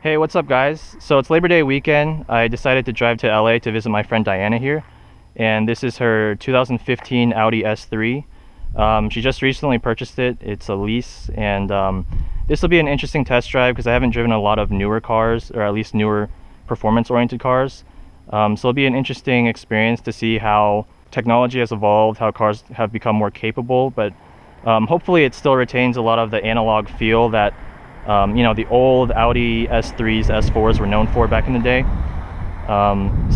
Hey, what's up guys? So it's Labor Day weekend. I decided to drive to LA to visit my friend Diana here. And this is her 2015 Audi S3. She just recently purchased it. It's a lease. And this will be an interesting test drive because I haven't driven a lot of newer cars, or at least newer performance-oriented cars. So it'll be an interesting experience to see how technology has evolved, how cars have become more capable. But hopefully it still retains a lot of the analog feel that the old Audi S3s, S4s were known for back in the day.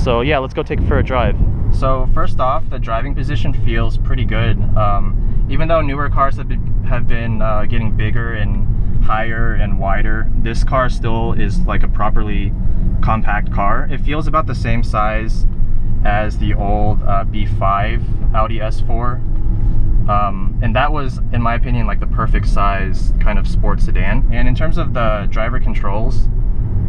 So yeah, let's go take it for a drive. So first off, the driving position feels pretty good. Even though newer cars have been getting bigger and higher and wider, this car still is like a properly compact car. It feels about the same size as the old B5 Audi S4. And that was, in my opinion, like the perfect size kind of sports sedan. And in terms of the driver controls,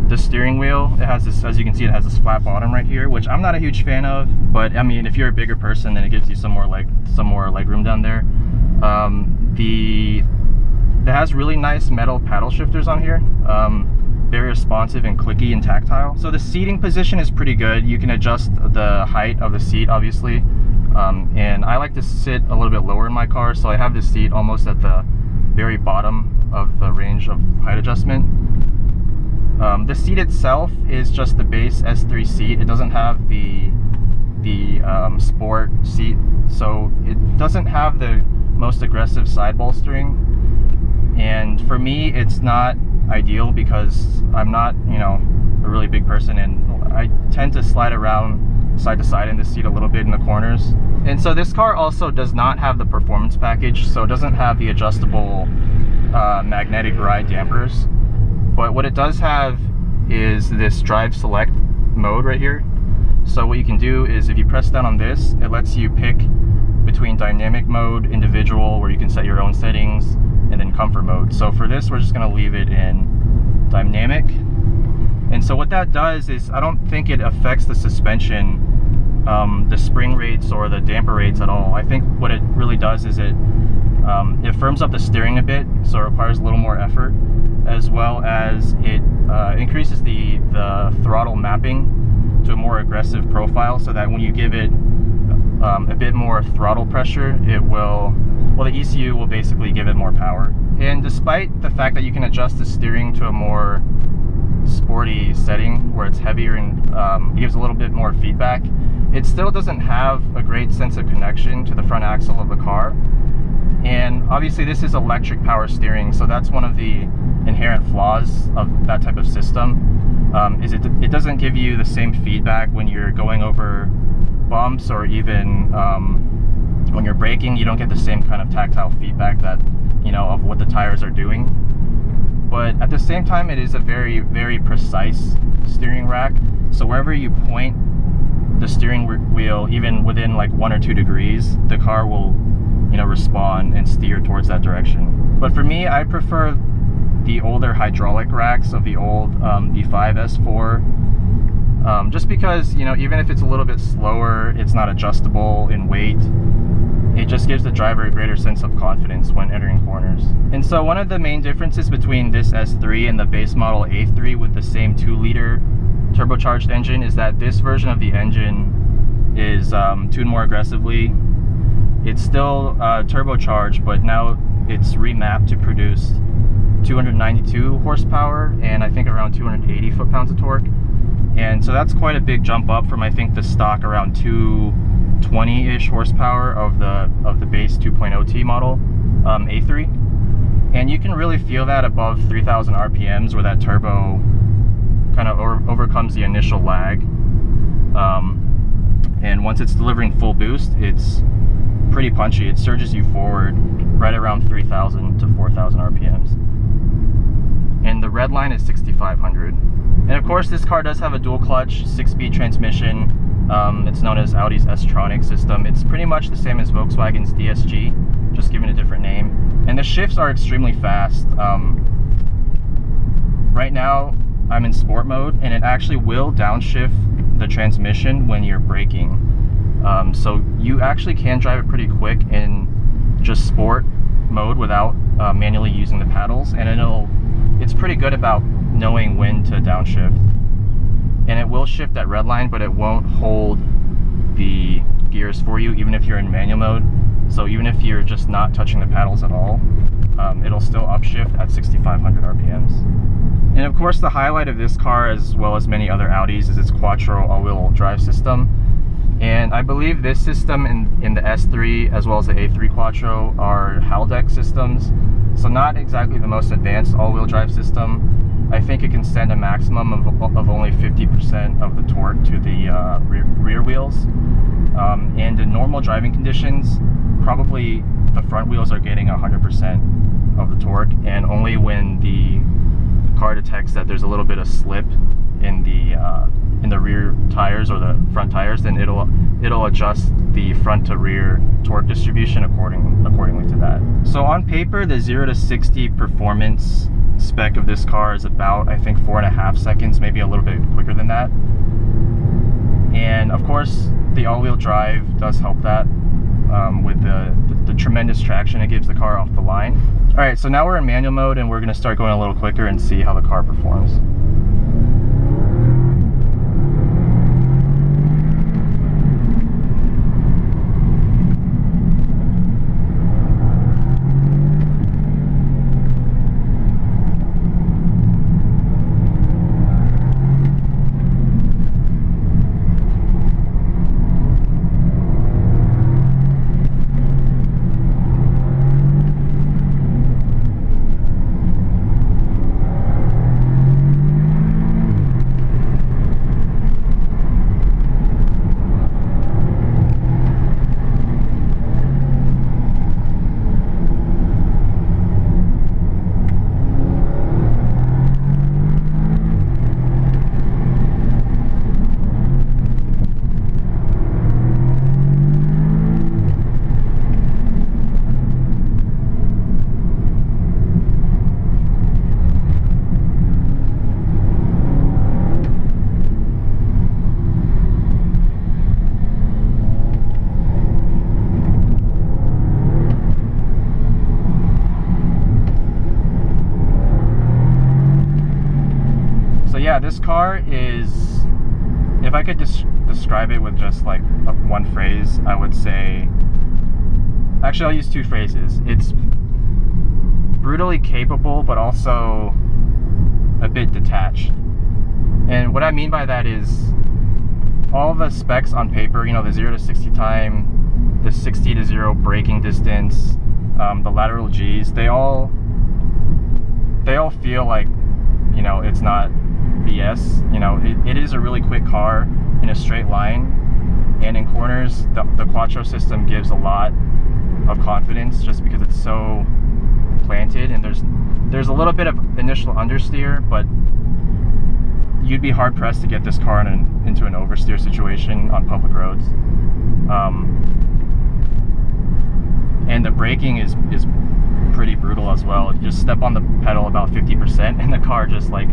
the steering wheel, it has this, as you can see, it has this flat bottom right here, which I'm not a huge fan of, but I mean, if you're a bigger person, then it gives you some more leg room down there. It has really nice metal paddle shifters on here, very responsive and clicky and tactile. So the seating position is pretty good. You can adjust the height of the seat, obviously. And I like to sit a little bit lower in my car, so I have this seat almost at the very bottom of the range of height adjustment. The seat itself is just the base S3 seat. It doesn't have the sport seat, so it doesn't have the most aggressive side bolstering. And for me, it's not ideal because I'm not, a really big person, and I tend to slide around side to side in this seat a little bit in the corners. And so this car also does not have the performance package, so it doesn't have the adjustable magnetic ride dampers. But what it does have is this drive select mode right here. So what you can do is, if you press down on this, it lets you pick between dynamic mode, individual, where you can set your own settings, and then comfort mode. So for this, we're just going to leave it in dynamic. And so what that does is, I don't think it affects the suspension, the spring rates or the damper rates at all. I think what it really does is it firms up the steering a bit, so it requires a little more effort, as well as it increases the throttle mapping to a more aggressive profile, so that when you give it a bit more throttle pressure, the ECU will basically give it more power. And despite the fact that you can adjust the steering to a more sporty setting where it's heavier and gives a little bit more feedback, it still doesn't have a great sense of connection to the front axle of the car. And obviously this is electric power steering, so that's one of the inherent flaws of that type of system, is it doesn't give you the same feedback when you're going over bumps, or even when you're braking. You don't get the same kind of tactile feedback that, of what the tires are doing. But at the same time, it is a very, very precise steering rack. So wherever you point the steering wheel, even within like 1 or 2 degrees, the car will, respond and steer towards that direction. But for me, I prefer the older hydraulic racks of the old B5 S4, just because, even if it's a little bit slower, it's not adjustable in weight. It just gives the driver a greater sense of confidence when entering corners. And so one of the main differences between this S3 and the base model A3 with the same 2-liter turbocharged engine is that this version of the engine is tuned more aggressively. It's still turbocharged, but now it's remapped to produce 292 horsepower and I think around 280 foot-pounds of torque. And so that's quite a big jump up from, I think, the stock around 220-ish horsepower of the base 2.0T model A3. And you can really feel that above 3,000 RPMs, where that turbo kind of overcomes the initial lag. And once it's delivering full boost, it's pretty punchy. It surges you forward right around 3,000 to 4,000 RPMs. And the red line is 6,500. And of course, this car does have a dual clutch 6-speed transmission. It's known as Audi's S-tronic system. It's pretty much the same as Volkswagen's DSG, just given a different name. And the shifts are extremely fast. Right now, I'm in sport mode, and it actually will downshift the transmission when you're braking. So you actually can drive it pretty quick in just sport mode without manually using the paddles, and it's pretty good about knowing when to downshift. And it will shift at redline, but it won't hold the gears for you, even if you're in manual mode. So even if you're just not touching the paddles at all, it'll still upshift at 6,500 RPMs. And of course, the highlight of this car, as well as many other Audis, is its Quattro all-wheel drive system. And I believe this system in the S3 as well as the A3 Quattro are Haldex systems. So not exactly the most advanced all-wheel drive system. I think it can send a maximum of only 50% of the torque to the rear wheels. And in normal driving conditions, probably the front wheels are getting 100% of the torque, and only when the car detects that there's a little bit of slip in the rear tires or the front tires, then it'll adjust the front to rear torque distribution accordingly to that. So on paper, the 0 to 60 performance spec of this car is about, I think, 4.5 seconds, maybe a little bit quicker than that. And of course, the all-wheel drive does help that with the tremendous traction it gives the car off the line. All right, so now we're in manual mode, and we're going to start going a little quicker and see how the car performs. Yeah, this car is, if I could describe it with just like one phrase, I would say, actually I'll use two phrases. It's brutally capable, but also a bit detached. And what I mean by that is all the specs on paper, you know, the 0 to 60 time, the 60 to 0 braking distance, the lateral G's, they all feel like, you know, it's not BS. You know, it is a really quick car in a straight line, and in corners the Quattro system gives a lot of confidence just because it's so planted, and there's a little bit of initial understeer, but you'd be hard pressed to get this car into an oversteer situation on public roads. And the braking is pretty brutal as well. You just step on the pedal about 50% and the car just like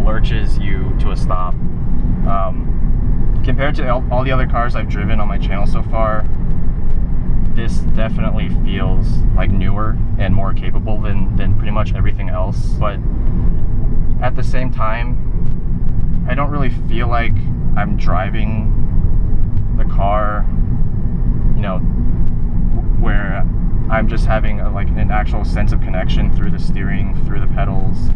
lurches you to a stop. Compared to all the other cars I've driven on my channel so far, this definitely feels like newer and more capable than pretty much everything else. But at the same time, I don't really feel like I'm driving the car, you know, where I'm just having like an actual sense of connection through the steering, through the pedals,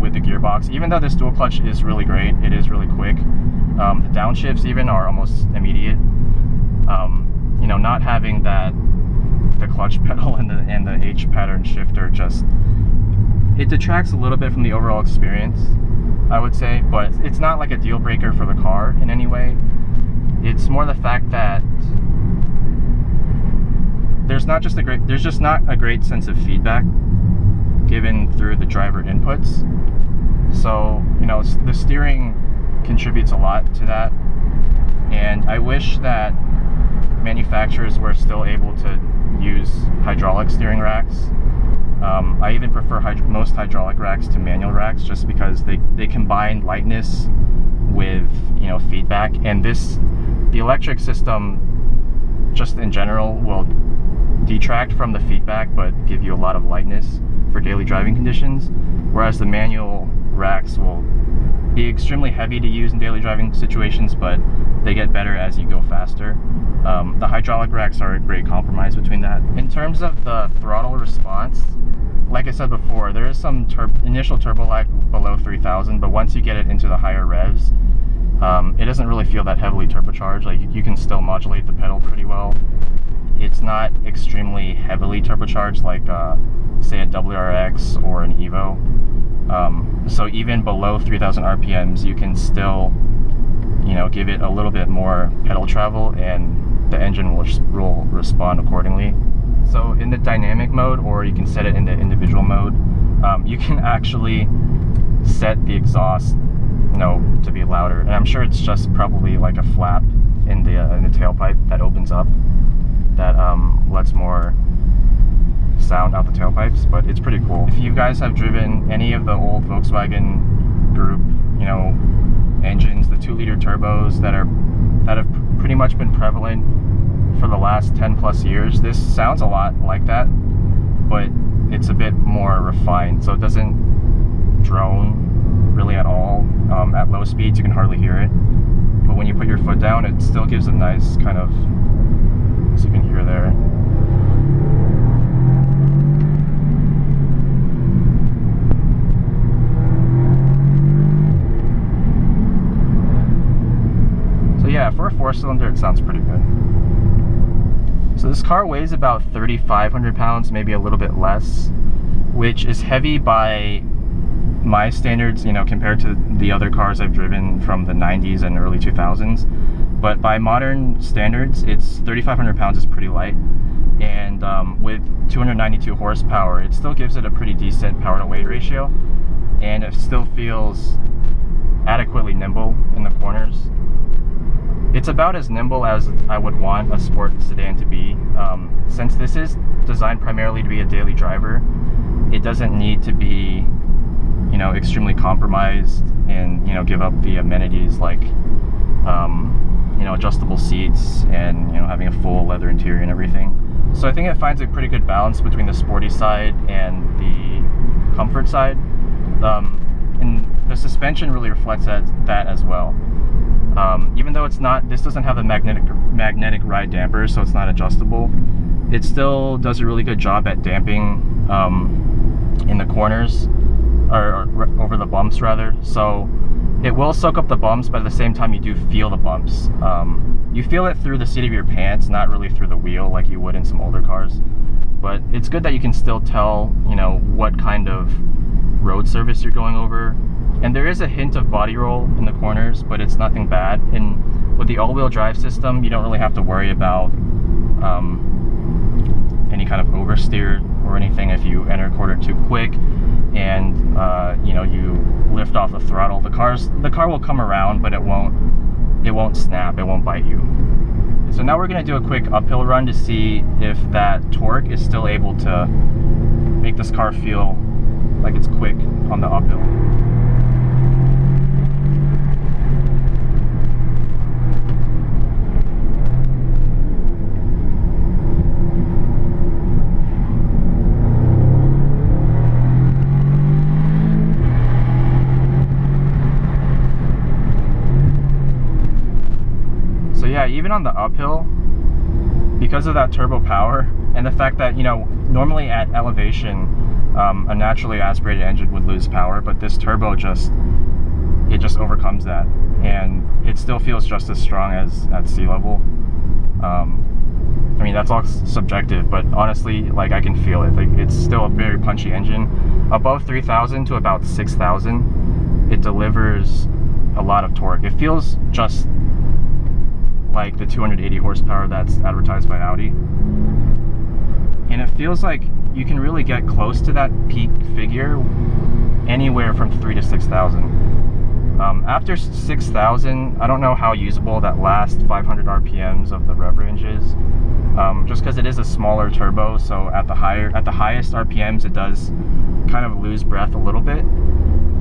with the gearbox. Even though this dual clutch is really great, it is really quick. The downshifts even are almost immediate. You know, not having the clutch pedal and the H pattern shifter, just it detracts a little bit from the overall experience, I would say. But it's not like a deal breaker for the car in any way. It's more the fact that there's just not a great sense of feedback given through the driver inputs. So, you know, the steering contributes a lot to that, and I wish that manufacturers were still able to use hydraulic steering racks. I even prefer most hydraulic racks to manual racks, just because they combine lightness with, you know, feedback. And the electric system just in general will detract from the feedback but give you a lot of lightness for daily driving conditions, whereas the manual racks will be extremely heavy to use in daily driving situations, but they get better as you go faster. The hydraulic racks are a great compromise between that. In terms of the throttle response, like I said before, there is some initial turbo lag below 3,000, but once you get it into the higher revs, it doesn't really feel that heavily turbocharged. Like, you can still modulate the pedal pretty well. It's not extremely heavily turbocharged like say a WRX or an Evo. So even below 3,000 RPMs, you can still, you know, give it a little bit more pedal travel, and the engine will respond accordingly. So in the dynamic mode, or you can set it in the individual mode, you can actually set the exhaust, you know, to be louder. And I'm sure it's just probably like a flap in the tailpipe that opens up that lets more sound out the tailpipes, but it's pretty cool. If you guys have driven any of the old Volkswagen Group, you know, engines, the 2-liter turbos that have pretty much been prevalent for the last 10 plus years, this sounds a lot like that, but it's a bit more refined, so it doesn't drone really at all. At low speeds you can hardly hear it, but when you put your foot down, it still gives a nice kind of, as you can hear there. So yeah, for a 4-cylinder, it sounds pretty good. So this car weighs about 3,500 pounds, maybe a little bit less, which is heavy by my standards, you know, compared to the other cars I've driven from the 90s and early 2000s. But by modern standards, 3,500 pounds is pretty light. And with 292 horsepower, it still gives it a pretty decent power to weight ratio. And it still feels adequately nimble in the corners. It's about as nimble as I would want a sport sedan to be. Since this is designed primarily to be a daily driver, it doesn't need to be, you know, extremely compromised and, you know, give up the amenities like, you know, adjustable seats and, you know, having a full leather interior and everything. So I think it finds a pretty good balance between the sporty side and the comfort side. And the suspension really reflects that as well. Even though this doesn't have the magnetic ride damper, so it's not adjustable, it still does a really good job at damping in the corners, or over the bumps rather. So it will soak up the bumps, but at the same time you do feel the bumps. You feel it through the seat of your pants, not really through the wheel like you would in some older cars. But it's good that you can still tell, you know, what kind of road surface you're going over. And there is a hint of body roll in the corners, but it's nothing bad. And with the all-wheel drive system, you don't really have to worry about any kind of oversteer or anything if you enter a corner too quick and you know, you lift off the throttle. The car will come around, but it won't snap, it won't bite you. So now we're going to do a quick uphill run to see if that torque is still able to make this car feel like it's quick on the uphill. Yeah, even on the uphill, because of that turbo power and the fact that, you know, normally at elevation, a naturally aspirated engine would lose power, but this turbo just overcomes that, and it still feels just as strong as at sea level. I mean, that's all subjective, but honestly, like, I can feel it. Like, it's still a very punchy engine. Above 3,000 to about 6,000, it delivers a lot of torque. It feels just like the 280 horsepower that's advertised by Audi, and it feels like you can really get close to that peak figure anywhere from 3,000 to 6,000. After 6,000, I don't know how usable that last 500 RPMs of the rev range is, just because it is a smaller turbo. So at the highest RPMs, it does kind of lose breath a little bit.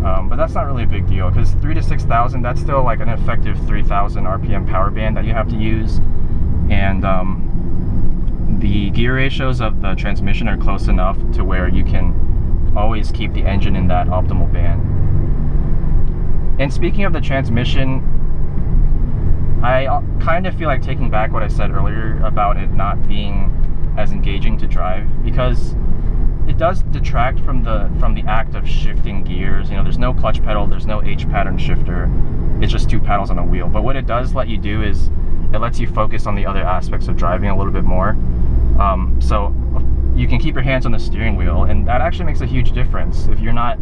But that's not really a big deal, because 3,000 to 6,000, that's still like an effective 3,000 RPM power band that you have to use. And the gear ratios of the transmission are close enough to where you can always keep the engine in that optimal band. And speaking of the transmission, I kind of feel like taking back what I said earlier about it not being as engaging to drive, because it does detract from the act of shifting gears. You know, there's no clutch pedal, there's no H pattern shifter. It's just 2 paddles on a wheel. But what it does let you do is it lets you focus on the other aspects of driving a little bit more. So you can keep your hands on the steering wheel, and that actually makes a huge difference if you're not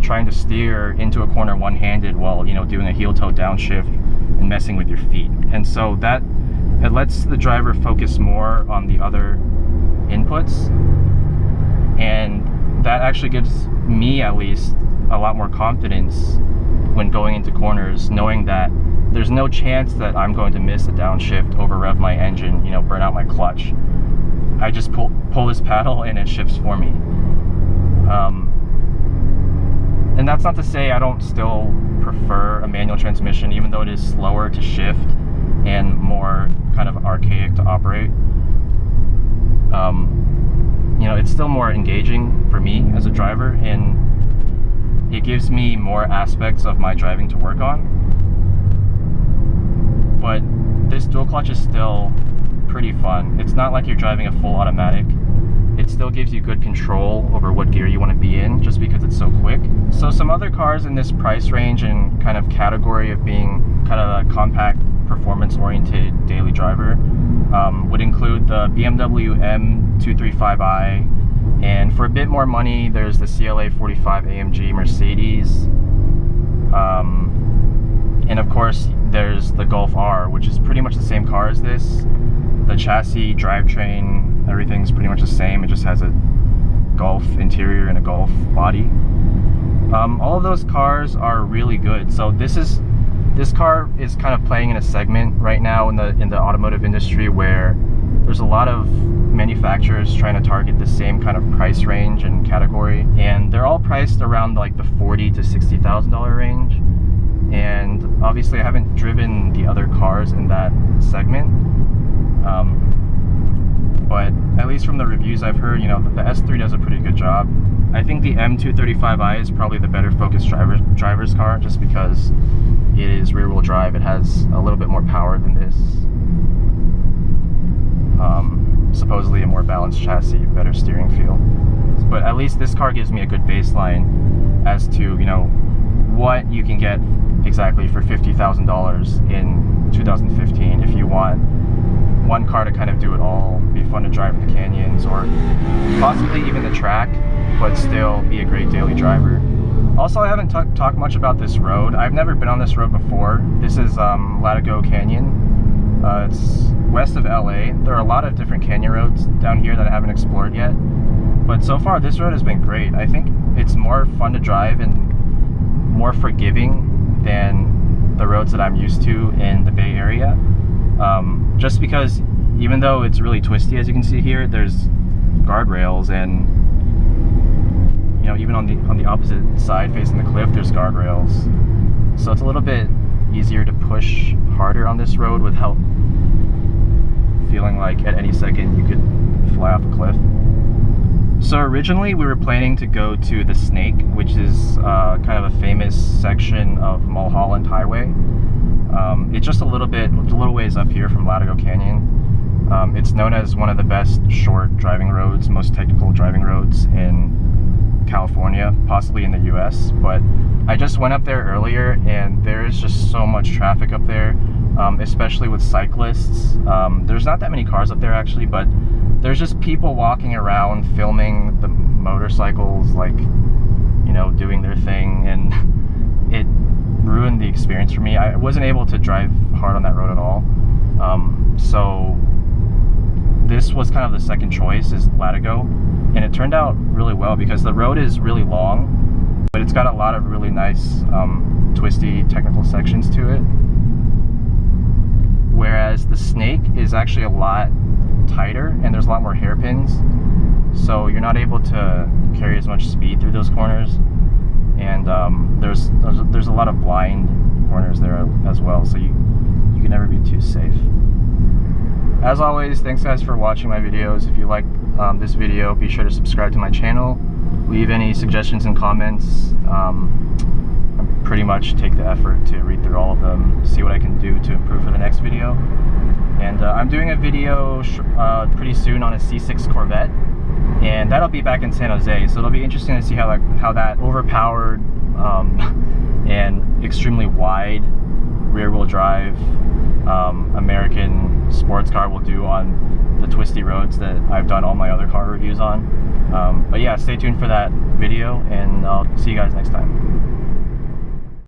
trying to steer into a corner one-handed while, you know, doing a heel-toe downshift and messing with your feet. And so that it lets the driver focus more on the other inputs, and that actually gives me, at least, a lot more confidence when going into corners, knowing that there's no chance that I'm going to miss a downshift, over rev my engine, you know, burn out my clutch. I just pull this paddle and it shifts for me. And that's not to say I don't still prefer a manual transmission, even though it is slower to shift and more kind of archaic to operate. You know, it's still more engaging for me as a driver, and it gives me more aspects of my driving to work on. But this dual clutch is still pretty fun. It's not like you're driving a full automatic. It still gives you good control over what gear you want to be in, just because it's so quick. So some other cars in this price range and kind of category of being kind of a compact, performance-oriented daily driver would include the BMW M235i, and for a bit more money, there's the CLA 45 AMG Mercedes, and of course there's the Golf R, which is pretty much the same car as this. The chassis, drivetrain, everything's pretty much the same. It just has a Golf interior and a Golf body. All of those cars are really good. So this car is kind of playing in a segment right now in the automotive industry where there's a lot of manufacturers trying to target the same kind of price range and category, and they're all priced around like the $40,000 to $60,000 range. And obviously I haven't driven the other cars in that segment, but at least from the reviews I've heard, you know, the S3 does a pretty good job. I think the M235i is probably the better focused driver's car, just because it is rear-wheel drive. It has a little bit more power than this. Supposedly a more balanced chassis, better steering feel. But at least this car gives me a good baseline as to, you know, what you can get exactly for $50,000 in 2015 if you want one car to kind of do it all, be fun to drive in the canyons, or possibly even the track, but still be a great daily driver. Also, I haven't talked much about this road. I've never been on this road before. This is Latigo Canyon. It's west of LA. There are a lot of different canyon roads down here that I haven't explored yet, but so far this road has been great. I think it's more fun to drive and more forgiving than the roads that I'm used to in the Bay Area. Just because even though it's really twisty, as you can see here, there's guardrails, and you know, even on the opposite side facing the cliff, there's guardrails. So it's a little bit easier to push harder on this road without feeling like at any second you could fly off a cliff. So originally we were planning to go to the Snake, which is kind of a famous section of Mulholland Highway. It's just a little ways up here from Latigo Canyon. It's known as one of the best short driving roads, most technical driving roads in California, possibly in the US. But I just went up there earlier, and there is just so much traffic up there, especially with cyclists. There's not that many cars up there actually, but there's just people walking around filming the motorcycles, like, you know, doing their thing, and it ruined the experience for me. I wasn't able to drive hard on that road at all. So this was kind of the second choice, is Latigo, and it turned out really well because the road is really long, but it's got a lot of really nice twisty technical sections to it. Whereas the Snake is actually a lot tighter and there's a lot more hairpins, so you're not able to carry as much speed through those corners, and there's a lot of blind corners there as well, so you can never be too safe. As always, thanks guys for watching my videos. If you like this video, be sure to subscribe to my channel, leave any suggestions and comments. I'm pretty much take the effort to read through all of them, see what I can do to improve for the next video. And I'm doing a video pretty soon on a C6 Corvette, and that'll be back in San Jose, so it'll be interesting to see how that overpowered and extremely wide rear-wheel drive American sports car will do on the twisty roads that I've done all my other car reviews on. But yeah, stay tuned for that video, and I'll see you guys next time.